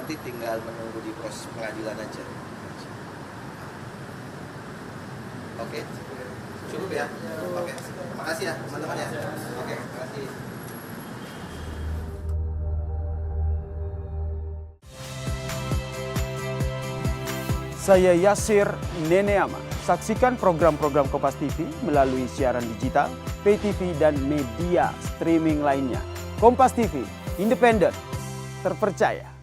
nanti tinggal menunggu di proses pengadilan aja. Oke, cukup ya. Oke, terima kasih ya teman-teman ya. Oke, terima kasih. Saya Yasir Neneama. Saksikan program-program Kompas TV melalui siaran digital, pay TV, dan media streaming lainnya. Kompas TV, independen, terpercaya.